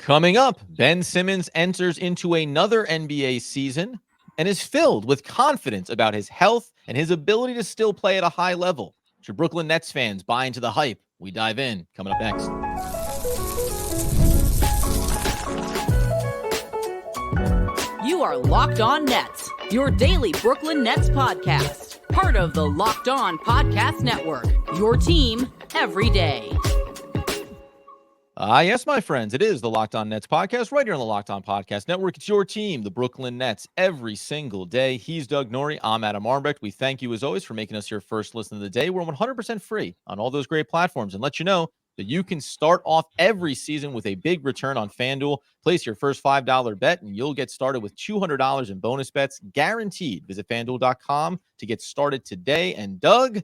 Coming up, Ben Simmons enters into another NBA season and is filled with confidence about his health and his ability to still play at a high level. Should Brooklyn Nets fans buy into the hype? We dive in. Coming up next. You are Locked On Nets, your daily Brooklyn Nets podcast. Part of the Locked On Podcast Network, your team every day. Yes, my friends, it is the Locked On Nets podcast right here on the Locked On Podcast Network. It's your team, the Brooklyn Nets, every single day. He's Doug Norrie. I'm Adam Armbrecht. We thank you, as always, for making us your first listen of the day. We're 100% free on all those great platforms and let you know that you can start off every season with a big return on FanDuel. Place your first $5 bet, and you'll get started with $200 in bonus bets guaranteed. Visit FanDuel.com to get started today. And Doug,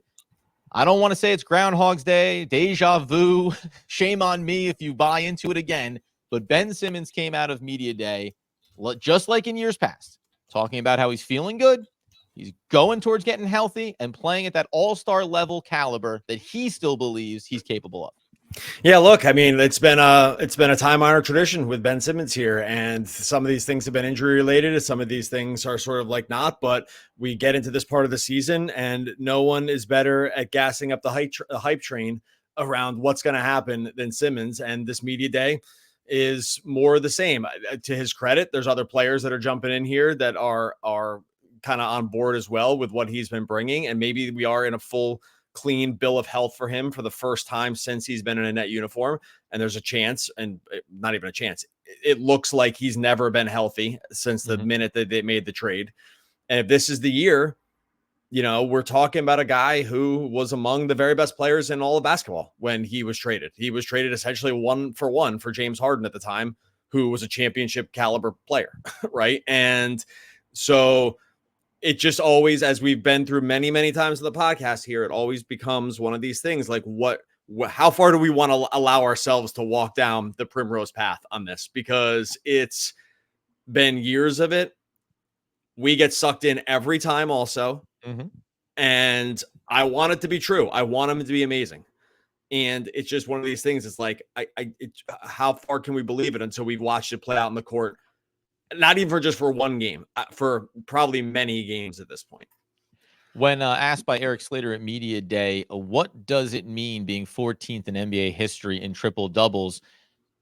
I don't want to say it's Groundhog's Day, deja vu, shame on me if you buy into it again, but Ben Simmons came out of Media Day, just like in years past, talking about how he's feeling good, he's going towards getting healthy, and playing at that all-star level caliber that he still believes he's capable of. Yeah, look, I mean, it's been a time-honored tradition with Ben Simmons here, and some of these things have been injury-related, and some of these things are sort of like not, but we get into this part of the season, and no one is better at gassing up the hype train around what's going to happen than Simmons, and this Media Day is more of the same. To his credit, there's other players that are jumping in here that are kind of on board as well with what he's been bringing, and maybe we are in a full clean bill of health for him for the first time since he's been in a net uniform. And there's a chance, and not even a chance, it looks like he's never been healthy since the minute that they made the trade. And if this is the year, you know, we're talking about a guy who was among the very best players in all of basketball when he was traded. He was traded essentially 1-for-1 for James Harden at the time, who was a championship caliber player, right? And so it just always, as we've been through many, many times in the podcast here, it always becomes one of these things like how far do we want to allow ourselves to walk down the primrose path on this? Because it's been years of it. We get sucked in every time also. And I want it to be true. I want him to be amazing. And it's just one of these things. It's like, how far can we believe it until we've watched it play out in the court? Not even for one game, for probably many games at this point. When asked by Eric Slater at Media Day, what does it mean being 14th in NBA history in triple doubles?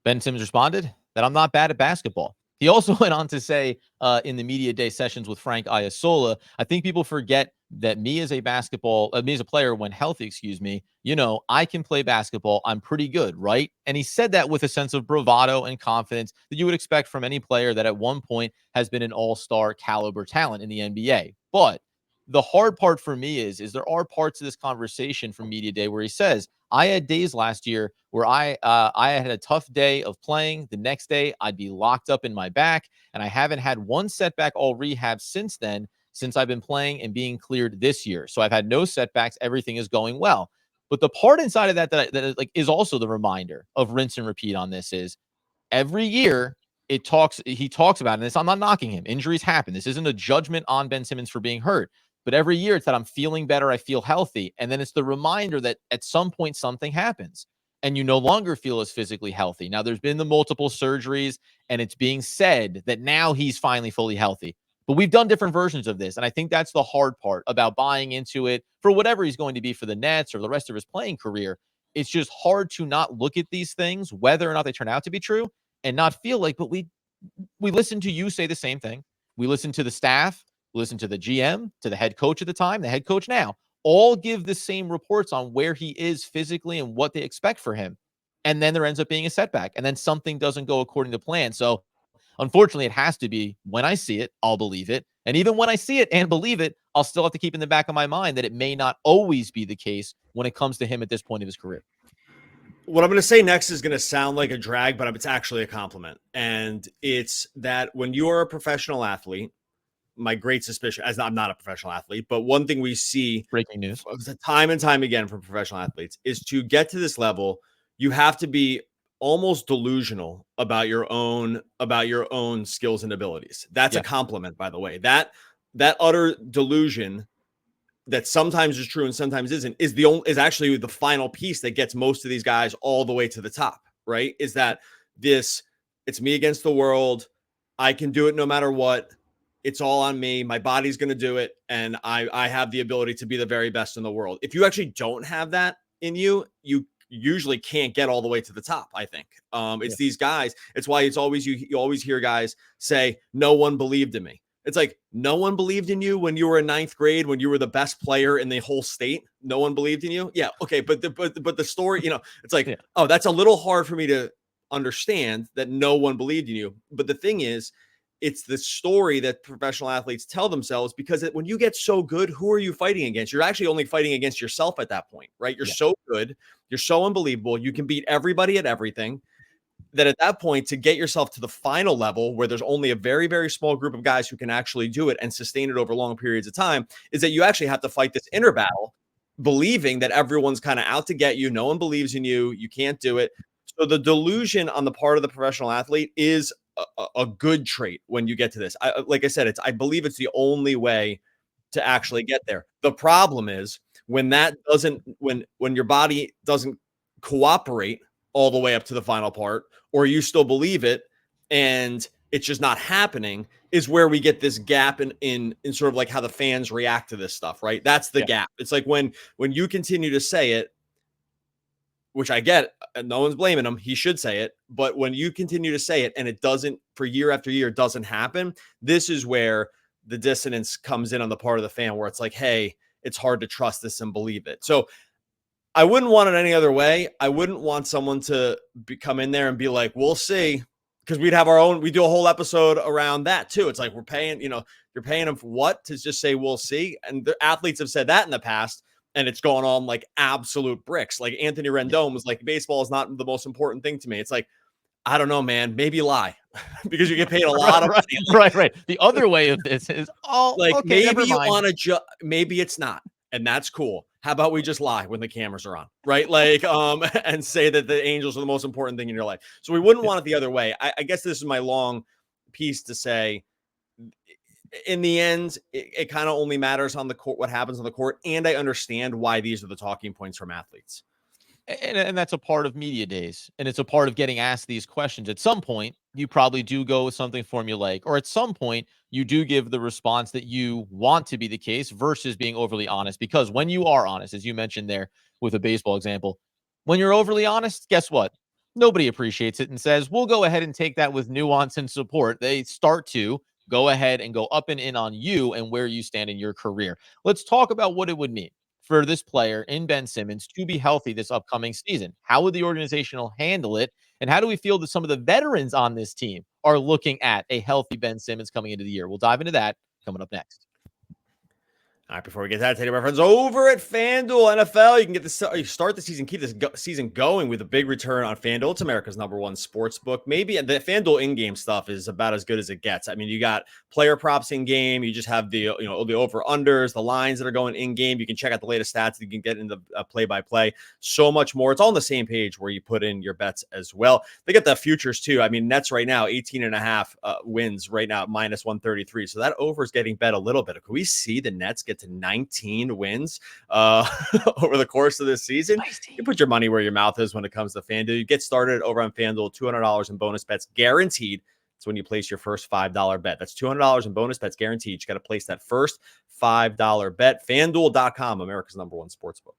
Ben Simmons responded that I'm not bad at basketball. He also went on to say in the Media Day sessions with Frank Iasola, I think people forget that me as a player, when healthy, you know, I can play basketball. I'm pretty good, right? And he said that with a sense of bravado and confidence that you would expect from any player that at one point has been an all-star caliber talent in the NBA. But the hard part for me is there are parts of this conversation from Media Day where he says, I had days last year where I had a tough day of playing. The next day, I'd be locked up in my back, and I haven't had one setback all rehab since then, since I've been playing and being cleared this year. So I've had no setbacks. Everything is going well. But the part inside of that is also the reminder of rinse and repeat on this is every year he talks about this. I'm not knocking him. Injuries happen. This isn't a judgment on Ben Simmons for being hurt. But every year it's that I'm feeling better, I feel healthy. And then it's the reminder that at some point something happens and you no longer feel as physically healthy. Now, there's been the multiple surgeries, and it's being said that now he's finally fully healthy. But we've done different versions of this, and I think that's the hard part about buying into it for whatever he's going to be for the Nets or the rest of his playing career. It's just hard to not look at these things, whether or not they turn out to be true, and not feel like, but we listen to you say the same thing. We listen to the staff, listen to the GM, to the head coach at the time, the head coach now, all give the same reports on where he is physically and what they expect for him. And then there ends up being a setback, and then something doesn't go according to plan. So unfortunately, it has to be when I see it, I'll believe it. And even when I see it and believe it, I'll still have to keep in the back of my mind that it may not always be the case when it comes to him at this point of his career. What I'm going to say next is going to sound like a drag, but it's actually a compliment. And it's that when you are a professional athlete, my great suspicion, as I'm not a professional athlete, but one thing we see breaking news time and time again from professional athletes is to get to this level, you have to be almost delusional about your own skills and abilities. That's a compliment, by the way. That utter delusion that sometimes is true and sometimes isn't is actually the final piece that gets most of these guys all the way to the top, right? Is that this It's me against the world. I can do it no matter what. It's all on me. My body's going to do it. And I have the ability to be the very best in the world. If you actually don't have that in you, you usually can't get all the way to the top, I think. It's these guys. It's why it's always, you always hear guys say, no one believed in me. It's like, no one believed in you when you were in ninth grade, when you were the best player in the whole state. No one believed in you. Yeah. Okay. But the story, it's like, oh, that's a little hard for me to understand that no one believed in you. But the thing is, it's the story that professional athletes tell themselves, because when you get so good, who are you fighting against? You're actually only fighting against yourself at that point, right? You're so good. You're so unbelievable. You can beat everybody at everything. That at that point, to get yourself to the final level where there's only a very, very small group of guys who can actually do it and sustain it over long periods of time, is that you actually have to fight this inner battle, believing that everyone's kind of out to get you. No one believes in you. You can't do it. So the delusion on the part of the professional athlete is a good trait when you get to this. Like I said, I believe it's the only way to actually get there. The problem is when that doesn't, when your body doesn't cooperate all the way up to the final part, or you still believe it and it's just not happening, is where we get this gap in sort of like how the fans react to this stuff, right? That's the gap. It's like when you continue to say it, which I get, and no one's blaming him, he should say it, but when you continue to say it and it doesn't, for year after year, doesn't happen, this is where the dissonance comes in on the part of the fan, where it's like, hey, it's hard to trust this and believe it. So I wouldn't want it any other way. I wouldn't want someone to come in there and be like, we'll see, because we'd have our own, we do a whole episode around that too. It's like, we're paying, you're paying them for what? To just say, we'll see. And the athletes have said that in the past, and it's going on like absolute bricks. Like Anthony Rendon was like, baseball is not the most important thing to me. It's like, I don't know, man, maybe lie because you get paid a lot of money. Right. The other way of this is, okay, maybe you want to, maybe it's not. And that's cool. How about we just lie when the cameras are on, right? Like, and say that the Angels are the most important thing in your life. So we wouldn't want it the other way. I guess this is my long piece to say, in the end, it kind of only matters on the court, what happens on the court. And I understand why these are the talking points from athletes. And that's a part of media days. And it's a part of getting asked these questions. At some point, you probably do go with something formulaic, or at some point, you do give the response that you want to be the case versus being overly honest. Because when you are honest, as you mentioned there with a baseball example, when you're overly honest, guess what? Nobody appreciates it and says, we'll go ahead and take that with nuance and support. They start to go ahead and go up and in on you and where you stand in your career. Let's talk about what it would mean for this player in Ben Simmons to be healthy this upcoming season. How would the organization handle it? And how do we feel that some of the veterans on this team are looking at a healthy Ben Simmons coming into the year? We'll dive into that coming up next. All right, before we get to that, today, my friends, over at FanDuel NFL, you can get this. You start the season, keep this season going with a big return on FanDuel. It's America's #1 sports book. Maybe the FanDuel in-game stuff is about as good as it gets. I mean, you got player props in-game. You just have the the over-unders, the lines that are going in-game. You can check out the latest stats. You can get into play-by-play. So much more. It's all on the same page where you put in your bets as well. They get the futures too. I mean, Nets right now, 18.5 wins right now at -133. So that over is getting bet a little bit. Can we see the Nets get to 19 wins over the course of this season? You put your money where your mouth is when it comes to FanDuel. You get started over on FanDuel, $200 in bonus bets guaranteed. It's when you place your first $5 bet. That's $200 in bonus bets guaranteed. You got to place that first $5 bet. FanDuel.com, America's #1 sportsbook.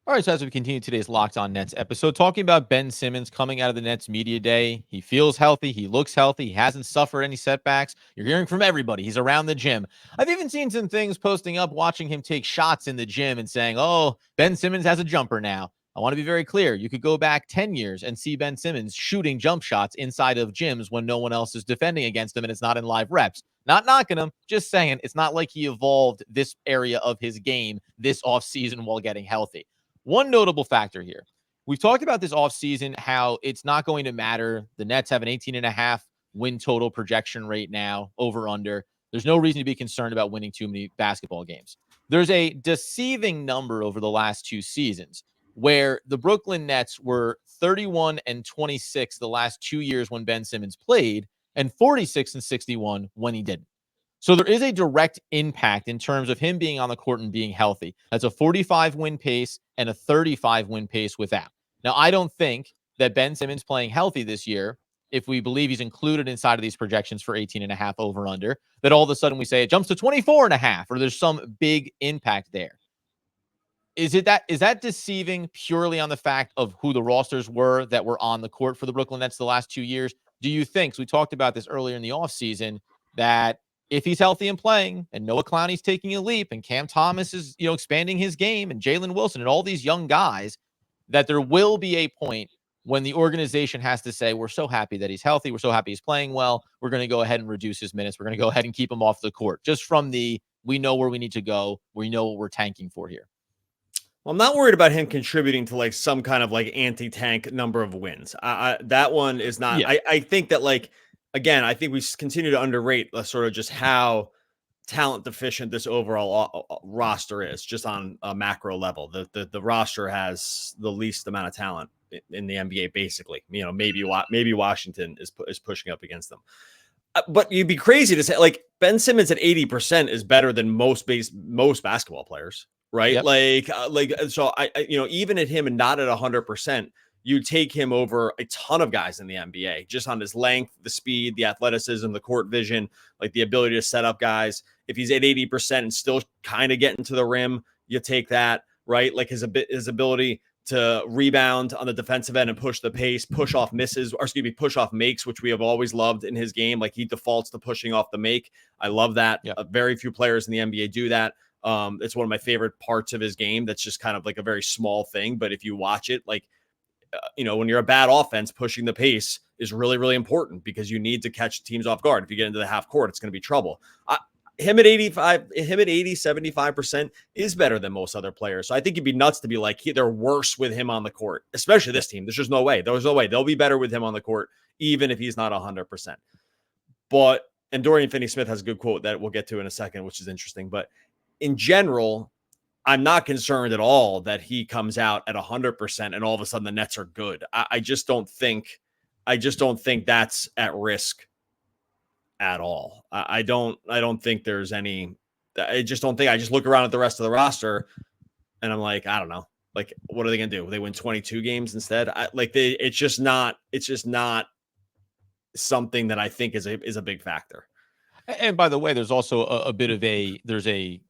All right, so as we continue today's Locked On Nets episode, talking about Ben Simmons coming out of the Nets media day. He feels healthy. He looks healthy. He hasn't suffered any setbacks. You're hearing from everybody. He's around the gym. I've even seen some things posting up, watching him take shots in the gym and saying, oh, Ben Simmons has a jumper now. I want to be very clear. You could go back 10 years and see Ben Simmons shooting jump shots inside of gyms when no one else is defending against him and it's not in live reps. Not knocking him, just saying it's not like he evolved this area of his game this offseason while getting healthy. One notable factor here. We've talked about this offseason, how it's not going to matter. The Nets have an 18.5 win total projection right now, over under. There's no reason to be concerned about winning too many basketball games. There's a deceiving number over the last two seasons where the Brooklyn Nets were 31-26 the last 2 years when Ben Simmons played, and 46-61 when he didn't. So there is a direct impact in terms of him being on the court and being healthy. That's a 45 win pace and a 35 win pace without. Now, I don't think that Ben Simmons playing healthy this year, if we believe he's included inside of these projections for 18.5 over under, that all of a sudden we say it jumps to 24.5, or there's some big impact there. Is that deceiving purely on the fact of who the rosters were that were on the court for the Brooklyn Nets the last 2 years? Do you think, so we talked about this earlier in the offseason, that if he's healthy and playing and Noah Clowney's taking a leap and Cam Thomas is, expanding his game and Jalen Wilson and all these young guys, that there will be a point when the organization has to say, we're so happy that he's healthy, we're so happy he's playing well, we're going to go ahead and reduce his minutes, we're going to go ahead and keep him off the court, just from we know where we need to go, we know what we're tanking for here? Well, I'm not worried about him contributing to like some kind of like anti-tank number of wins. That one is not. Yeah. I think that, like, again, I think we continue to underrate sort of just how talent deficient this overall roster is, just on a macro level. The roster has the least amount of talent in the NBA, basically. Maybe Washington is pushing up against them. But you'd be crazy to say like Ben Simmons at 80% is better than most basketball players. Right. Yep. So I even at him and not at 100%, you take him over a ton of guys in the NBA just on his length, the speed, the athleticism, the court vision, like the ability to set up guys. If he's at 80% and still kind of getting to the rim, you take that, right? Like his ability to rebound on the defensive end and push the pace, push off makes, which we have always loved in his game. Like he defaults to pushing off the make. I love that. Yep. Very few players in the NBA do that. It's one of my favorite parts of his game. That's just kind of like a very small thing. But if you watch it, like, when you're a bad offense, pushing the pace is really, really important because you need to catch teams off guard. If you get into the half court, it's going to be trouble. Him at 75% is better than most other players. So I think you'd be nuts to be like, they're worse with him on the court, especially this team. There's just no way. There's no way they'll be better with him on the court, even if he's not 100%. And Dorian Finney-Smith has a good quote that we'll get to in a second, which is interesting. But in general, I'm not concerned at all that he comes out at 100% and all of a sudden the Nets are good. I just don't think that's at risk at all. I don't think there's any. I just look around at the rest of the roster and I'm like, I don't know. Like, what are they going to do? They win 22 games instead? It's just not something that I think is a big factor. And by the way, there's also a bit of there's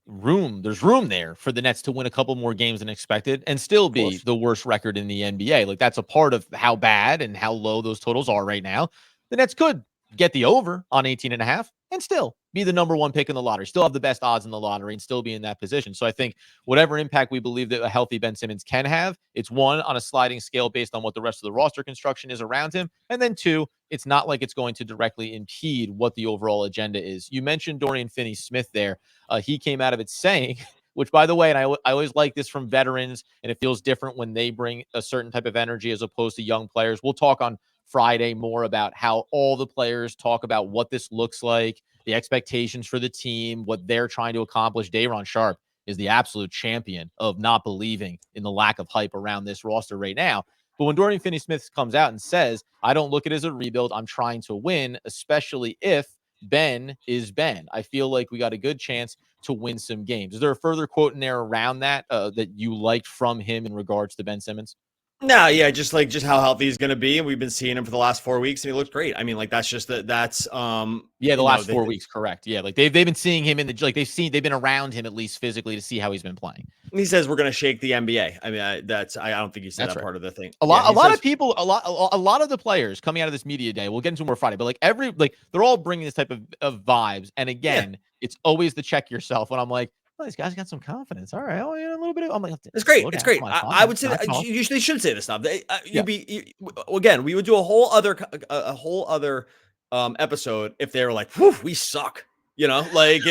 room there for the Nets to win a couple more games than expected and still be the worst record in the NBA. Like, that's a part of how bad and how low those totals are right now. The Nets could get the over on 18.5 and still be the number one pick in the lottery, still have the best odds in the lottery and still be in that position. So I think whatever impact we believe that a healthy Ben Simmons can have, it's one, on a sliding scale based on what the rest of the roster construction is around him. And then two, it's not like it's going to directly impede what the overall agenda is. You mentioned Dorian Finney-Smith there. He came out of it saying, which, by the way, and I always like this from veterans, and it feels different when they bring a certain type of energy as opposed to young players. We'll talk on Friday more about how all the players talk about what this looks like, the expectations for the team, what they're trying to accomplish. Day'Ron Sharpe is the absolute champion of not believing in the lack of hype around this roster right now. But when Dorian Finney-Smith comes out and says, I don't look at it as a rebuild, I'm trying to win, especially if Ben is Ben, I feel like we got a good chance to win some games. Is there a further quote in there around that that you liked from him in regards to Ben Simmons? No, yeah, just how healthy he's going to be, and we've been seeing him for the last 4 weeks, and he looks great. I mean, like, that's just the last 4 weeks, correct? Yeah, like they've been seeing him in the, like, they've been around him at least physically to see how he's been playing. He says we're going to shake the NBA. I mean, I don't think he said that part of the thing. A lot of people, a lot of the players coming out of this media day, we'll get into more Friday, but they're all bringing this type of vibes. And again, it's always the check yourself when I'm like, oh, these guys got some confidence. All right. Oh, yeah, a little bit of, I'm like, it's great. It's great. I would say that they should say this stuff. Again, we would do a whole other episode if they were like, whew, we suck, like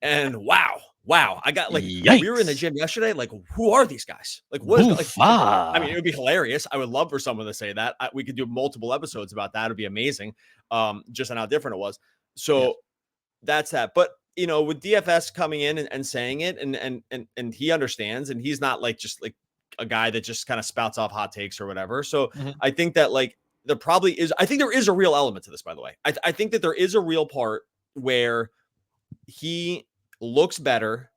and wow. I got like, yikes. We were in the gym yesterday. Like, who are these guys? Like, what is I mean, it would be hilarious. I would love for someone to say that. We could do multiple episodes about that. It'd be amazing. Just on how different it was. So that's that. But with DFS coming in and saying it, and he understands, and he's not like just like a guy that just kind of spouts off hot takes or whatever. So I think that like there probably is. I think there is a real element to this, by the way. I think that there is a real part where he looks better,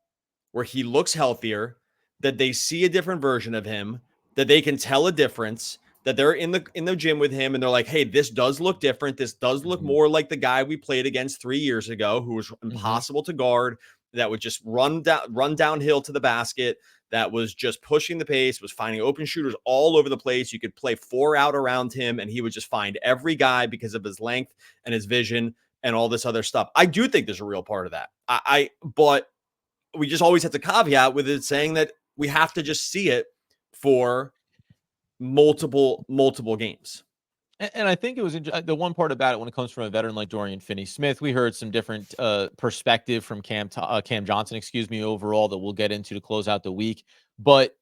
where he looks healthier, that they see a different version of him, that they can tell a difference, that they're in the gym with him and they're like, hey, this does look different. This does look more like the guy we played against 3 years ago, who was impossible to guard, that would just run downhill to the basket, that was just pushing the pace, was finding open shooters all over the place. You could play 4 out around him and he would just find every guy because of his length and his vision and all this other stuff. I do think there's a real part of that. But we just always have to caveat with it saying that we have to just see it for multiple games. And I think it was the one part about it when it comes from a veteran like Dorian Finney-Smith. We heard some different perspective from Cam Johnson, overall, that we'll get into to close out the week. But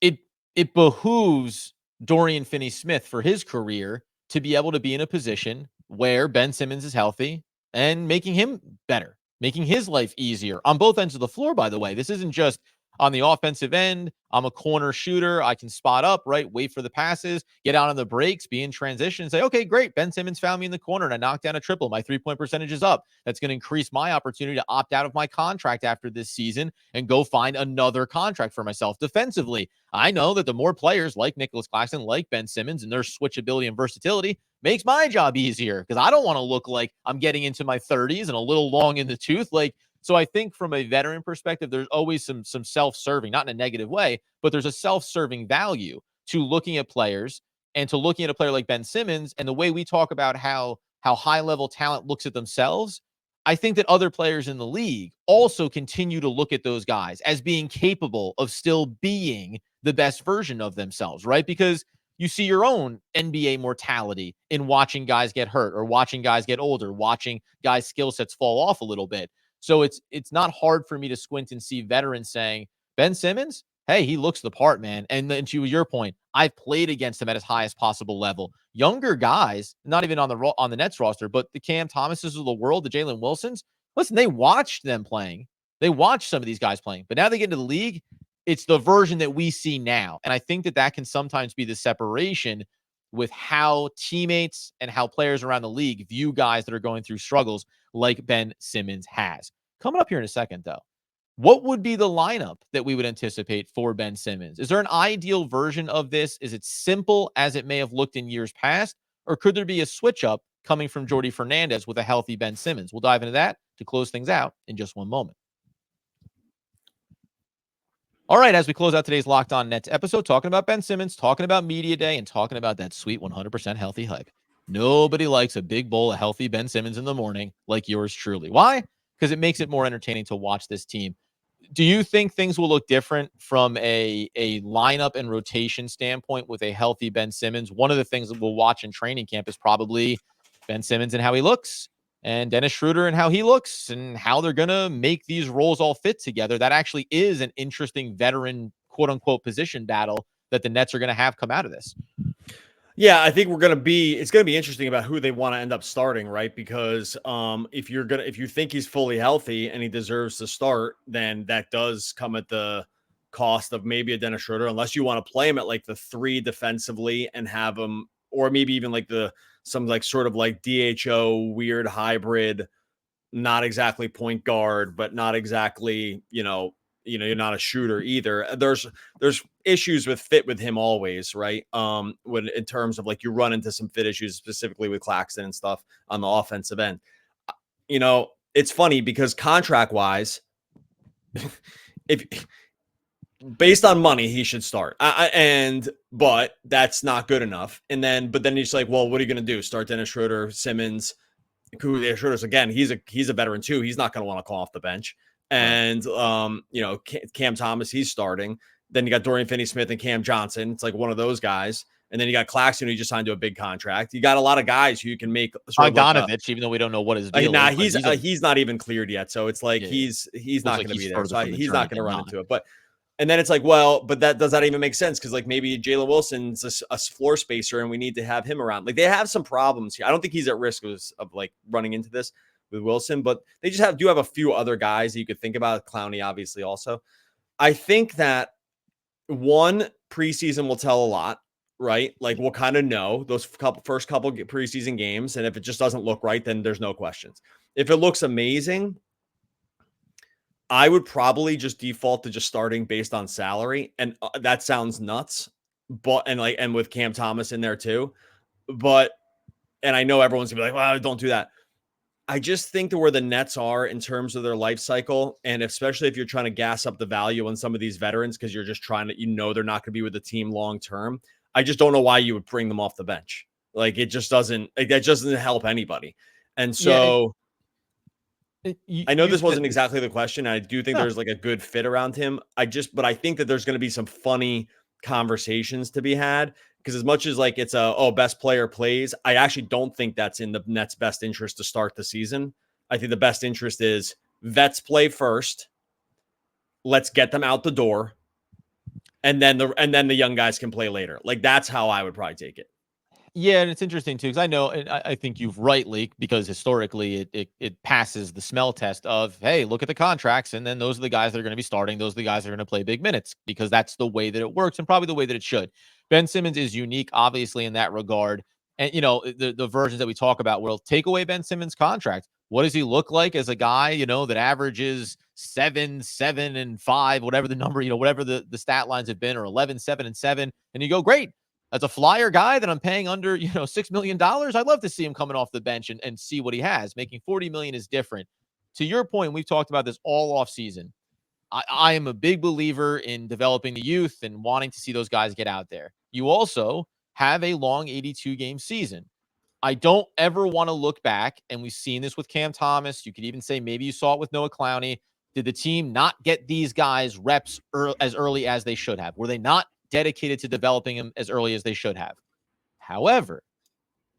it behooves Dorian Finney-Smith for his career to be able to be in a position where Ben Simmons is healthy and making him better, making his life easier on both ends of the floor, by the way. This isn't just on the offensive end. I'm a corner shooter. I can spot up, right? Wait for the passes, get out on the breaks, be in transition, say, okay, great. Ben Simmons found me in the corner and I knocked down a triple. My 3-point percentage is up. That's going to increase my opportunity to opt out of my contract after this season and go find another contract for myself defensively. I know that the more players like Nicholas Claxton, like Ben Simmons, and their switchability and versatility makes my job easier, because I don't want to look like I'm getting into my 30s and a little long in the tooth. So I think from a veteran perspective, there's always some self-serving, not in a negative way, but there's a self-serving value to looking at players and to looking at a player like Ben Simmons. And the way we talk about how high-level talent looks at themselves, I think that other players in the league also continue to look at those guys as being capable of still being the best version of themselves, right? Because you see your own NBA mortality in watching guys get hurt or watching guys get older, watching guys' skill sets fall off a little bit. So it's not hard for me to squint and see veterans saying, Ben Simmons, hey, he looks the part, man. And then to your point, I've played against him at his highest possible level. Younger guys, not even on the Nets roster, but the Cam Thomases of the world, the Jalen Wilsons, listen, they watched them playing. They watched some of these guys playing. But now they get into the league, it's the version that we see now. And I think that can sometimes be the separation with how teammates and how players around the league view guys that are going through struggles like Ben Simmons has. Coming up here in a second, though, what would be the lineup that we would anticipate for Ben Simmons? Is there an ideal version of this? Is it simple as it may have looked in years past? Or could there be a switch up coming from Jordy Fernandez with a healthy Ben Simmons? We'll dive into that to close things out in just one moment. All right, as we close out today's Locked On Nets episode, talking about Ben Simmons, talking about Media Day, and talking about that sweet 100% healthy hype. Nobody likes a big bowl of healthy Ben Simmons in the morning like yours truly. Why? Because it makes it more entertaining to watch this team. Do you think things will look different from a lineup and rotation standpoint with a healthy Ben Simmons? One of the things that we'll watch in training camp is probably Ben Simmons and how he looks, and Dennis Schroeder and how he looks, and how they're going to make these roles all fit together. That actually is an interesting veteran, quote unquote, position battle that the Nets are going to have come out of this. Yeah, I think it's going to be interesting about who they want to end up starting, right? Because if you think he's fully healthy and he deserves to start, then that does come at the cost of maybe a Dennis Schroeder, unless you want to play him at like the 3 defensively and have him, or maybe even like some sort of like DHO weird hybrid, not exactly point guard, but not exactly, you're not a shooter either. There's issues with fit with him always, right? When in terms of like you run into some fit issues specifically with Claxton and stuff on the offensive end. It's funny because contract wise, if based on money, he should start. But that's not good enough. But then he's like, well, what are you going to do? Start Dennis Schroeder, Simmons, Schroeder's again. He's a veteran too. He's not going to want to call off the bench. And, Cam Thomas, he's starting. Then you got Dorian Finney-Smith and Cam Johnson. It's like one of those guys. And then you got Claxton, who just signed to a big contract. You got a lot of guys who you can make. Bogdanovich, even though we don't know what his deal is. He's not even cleared yet. So it's like he's not going to be there. So he's not going to run into it. And then it's like, well, but does that even make sense? Because like maybe Jalen Wilson's a floor spacer and we need to have him around. Like they have some problems here. I don't think he's at risk of like running into this with Wilson, but they just do have a few other guys that you could think about. Clowney, obviously, also. I think that one preseason will tell a lot, right? Like we'll kind of know those first couple preseason games, and if it just doesn't look right, then there's no questions. If it looks amazing, I would probably just default to just starting based on salary, and that sounds nuts. but and with Cam Thomas in there too. But and I know everyone's gonna be like, well, don't do that. I just think that where the Nets are in terms of their life cycle, and especially if you're trying to gas up the value on some of these veterans because you're just trying to, they're not going to be with the team long term. I just don't know why you would bring them off the bench. Like it just doesn't, that just doesn't help anybody. And so I know this wasn't exactly the question. I do think there's like a good fit around him. But I think that there's going to be some funny conversations to be had. Because as much as like it's best player plays, I actually don't think that's in the Nets' best interest to start the season. I think the best interest is vets play first. Let's get them out the door, and then the young guys can play later. Like that's how I would probably take it. Yeah, and it's interesting too because I know, and I think you've rightly, because historically it passes the smell test of, hey, look at the contracts, and then those are the guys that are going to be starting. Those are the guys that are going to play big minutes because that's the way that it works and probably the way that it should. Ben Simmons is unique, obviously, in that regard. And the versions that we talk about will take away Ben Simmons' contract. What does he look like as a guy, that averages 7, 7, and 5, whatever the number, whatever the stat lines have been, or 11, 7, and 7, and you go, great. As a flyer guy that I'm paying under, $6 million, I'd love to see him coming off the bench and see what he has. Making $40 million is different. To your point, we've talked about this all off season. I am a big believer in developing the youth and wanting to see those guys get out there. You also have a long 82-game season. I don't ever want to look back, and we've seen this with Cam Thomas. You could even say maybe you saw it with Noah Clowney. Did the team not get these guys reps as early as they should have? Were they not dedicated to developing them as early as they should have? However,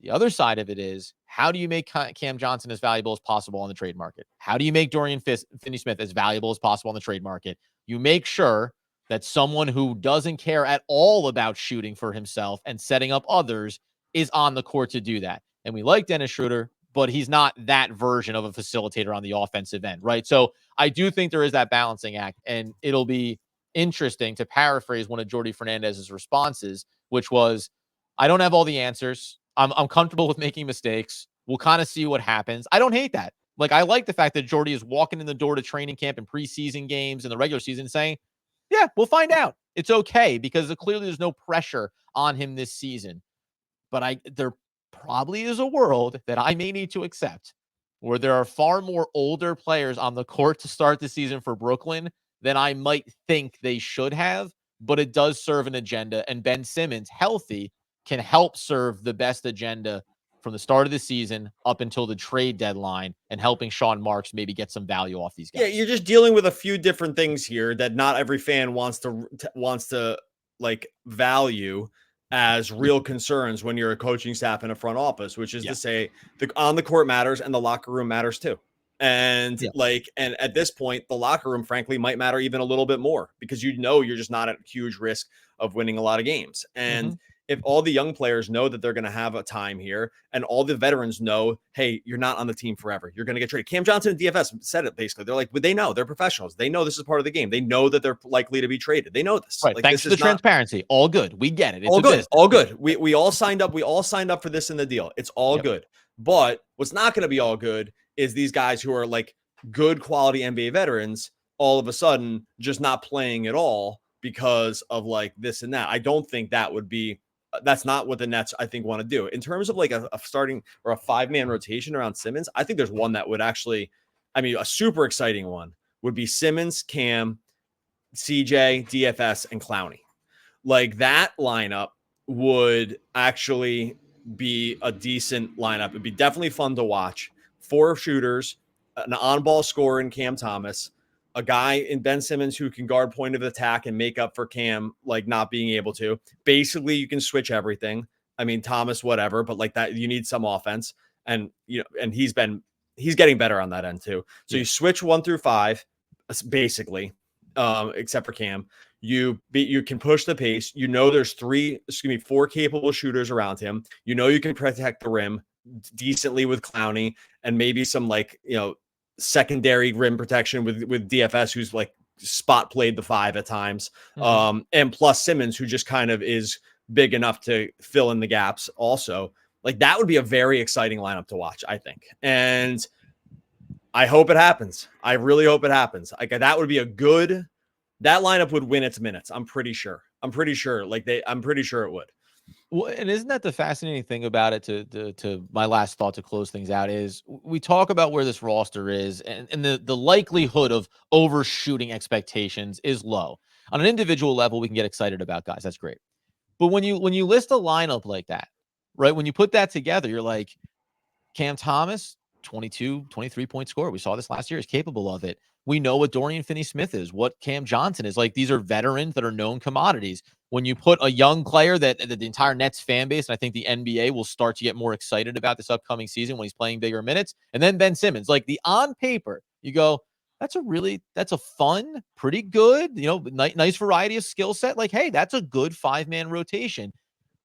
the other side of it is, how do you make Cam Johnson as valuable as possible on the trade market? How do you make Dorian Finney-Smith as valuable as possible on the trade market? You make sure that someone who doesn't care at all about shooting for himself and setting up others is on the court to do that. And we like Dennis Schroeder, but he's not that version of a facilitator on the offensive end, right? So I do think there is that balancing act, and it'll be interesting to paraphrase one of Jordi Fernandez's responses, which was, I don't have all the answers. I'm comfortable with making mistakes. We'll kind of see what happens. I don't hate that. Like, I like the fact that Jordi is walking in the door to training camp and preseason games and the regular season saying, yeah, we'll find out. It's okay, because clearly there's no pressure on him this season. But there probably is a world that I may need to accept where there are far more older players on the court to start the season for Brooklyn than I might think they should have, but it does serve an agenda, and Ben Simmons, healthy, can help serve the best agenda from the start of the season up until the trade deadline, and helping Sean Marks maybe get some value off these guys. Yeah, you're just dealing with a few different things here that not every fan wants to like value as real concerns when you're a coaching staff in a front office, which is to say the on the court matters and the locker room matters too. And and at this point, the locker room, frankly, might matter even a little bit more, because you're just not at huge risk of winning a lot of games. And if all the young players know that they're going to have a time here, and all the veterans know, hey, you're not on the team forever, you're going to get traded. Cam Johnson and DFS said it basically. They're like, well, they know, they're professionals. They know this is part of the game. They know that they're likely to be traded. They know this. Right. Like, thanks this to the transparency. All good. We get it. It's all good. Business. All good. We all signed up. We all signed up for this in the deal. It's all good. But what's not going to be all good is these guys who are like good quality NBA veterans all of a sudden just not playing at all because of like this and that. I don't think that's not what the Nets, I think, want to do. In terms of like a starting or a 5-man rotation around Simmons, I think there's one that would actually, a super exciting one would be Simmons, Cam, CJ, DFS, and Clowney. Like, that lineup would actually be a decent lineup. It'd be definitely fun to watch. 4 shooters, an on-ball scorer in Cam Thomas, a guy in Ben Simmons who can guard point of attack and make up for Cam, like, not being able to. Basically, you can switch everything. Thomas, whatever, but like that, you need some offense. And, and he's getting better on that end too. So you switch 1 through 5, basically, except for Cam. You can push the pace. There's 4 capable shooters around him. You can protect the rim decently with Clowney, and maybe some secondary rim protection with DFS, who's like spot played the 5 at times. And plus Simmons, who just kind of is big enough to fill in the gaps also. Like, that would be a very exciting lineup to watch, I think. And I hope it happens. I really hope it happens. Like, that would be that lineup would win its minutes, I'm pretty sure. I'm pretty sure. I'm pretty sure it would. Well, and isn't that the fascinating thing about it? To my last thought to close things out is we talk about where this roster is, and the likelihood of overshooting expectations is low. On an individual level, we can get excited about guys. That's great. But when you list a lineup like that, right? When you put that together, you're like, Cam Thomas, 22, 23-point scorer. We saw this last year. Is capable of it. We know what Dorian Finney-Smith is, what Cam Johnson is. Like, these are veterans that are known commodities. When you put a young player that the entire Nets fan base, and I think the NBA will start to get more excited about this upcoming season when he's playing bigger minutes, and then Ben Simmons, like on paper, you go, that's a fun, pretty good, nice variety of skill set. Like, hey, that's a good 5-man rotation.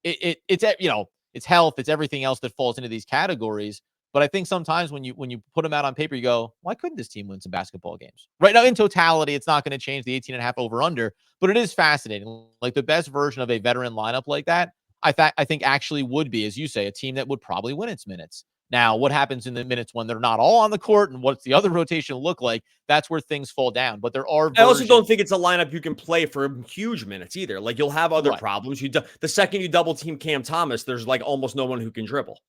It's health, it's everything else that falls into these categories. But I think sometimes when you put them out on paper, you go, why couldn't this team win some basketball games? Right now, in totality, it's not going to change the 18.5 over under, but it is fascinating. Like, the best version of a veteran lineup like that, I think actually would be, as you say, a team that would probably win its minutes. Now, what happens in the minutes when they're not all on the court and what's the other rotation look like? That's where things fall down. But there are I also don't think it's a lineup you can play for huge minutes either. Like, you'll have other problems. The second you double team Cam Thomas, there's like almost no one who can dribble.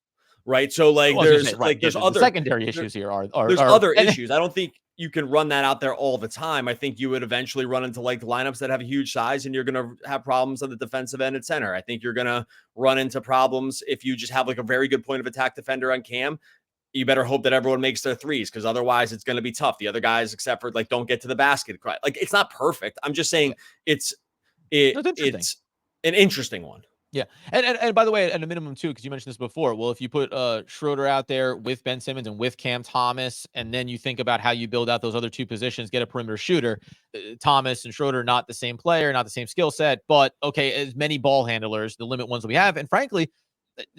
Right. So there's other secondary issues here there's other issues. I don't think you can run that out there all the time. I think you would eventually run into like lineups that have a huge size, and you're going to have problems on the defensive end at center. I think you're going to run into problems if you just have like a very good point of attack defender on Cam. You better hope that everyone makes their threes, because otherwise it's going to be tough. The other guys, except for don't get to the basket. Like, it's not perfect. I'm just saying it's an interesting one. Yeah. And by the way, at a minimum too, because you mentioned this before, well, if you put Schroeder out there with Ben Simmons and with Cam Thomas, and then you think about how you build out those other two positions, get a perimeter shooter, Thomas and Schroeder, not the same player, not the same skill set, but okay, as many ball handlers, the limit ones that we have. And frankly,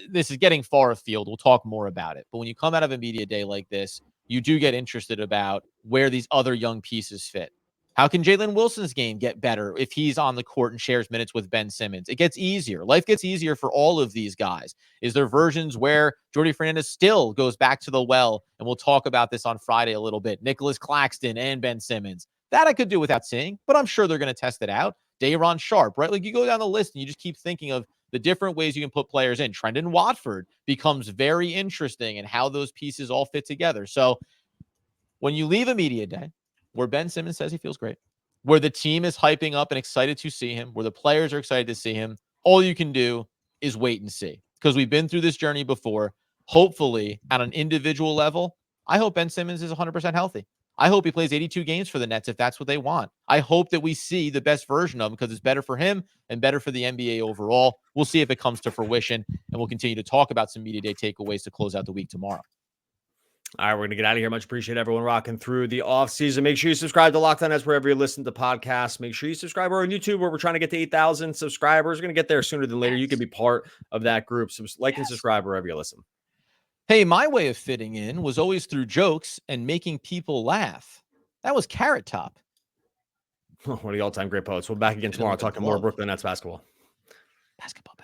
this is getting far afield. We'll talk more about it. But when you come out of a media day like this, you do get interested about where these other young pieces fit. How can Jalen Wilson's game get better if he's on the court and shares minutes with Ben Simmons? It gets easier. Life gets easier for all of these guys. Is there versions where Jordy Fernandez still goes back to the well? And we'll talk about this on Friday a little bit. Nicholas Claxton and Ben Simmons. That I could do without seeing, but I'm sure they're going to test it out. Day'Ron Sharpe, right? Like, you go down the list and you just keep thinking of the different ways you can put players in. Trendon Watford becomes very interesting and how those pieces all fit together. So when you leave a media day where Ben Simmons says he feels great, where the team is hyping up and excited to see him, where the players are excited to see him, all you can do is wait and see, because we've been through this journey before. Hopefully, at an individual level, I hope Ben Simmons is 100% healthy. I hope he plays 82 games for the Nets if that's what they want. I hope that we see the best version of him, because it's better for him and better for the NBA overall. We'll see if it comes to fruition, and we'll continue to talk about some media day takeaways to close out the week tomorrow. All right, we're going to get out of here. Much appreciate everyone rocking through the offseason. Make sure you subscribe to Locked On Nets wherever you listen to podcasts. Make sure you subscribe. We're on YouTube, where we're trying to get to 8,000 subscribers. We're going to get there sooner than later. You can be part of that group. So like and subscribe wherever you listen. Hey, my way of fitting in was always through jokes and making people laugh. That was Carrot Top. One of the all-time great poets. We'll be back again tomorrow talking more Brooklyn Nets basketball. Basketball.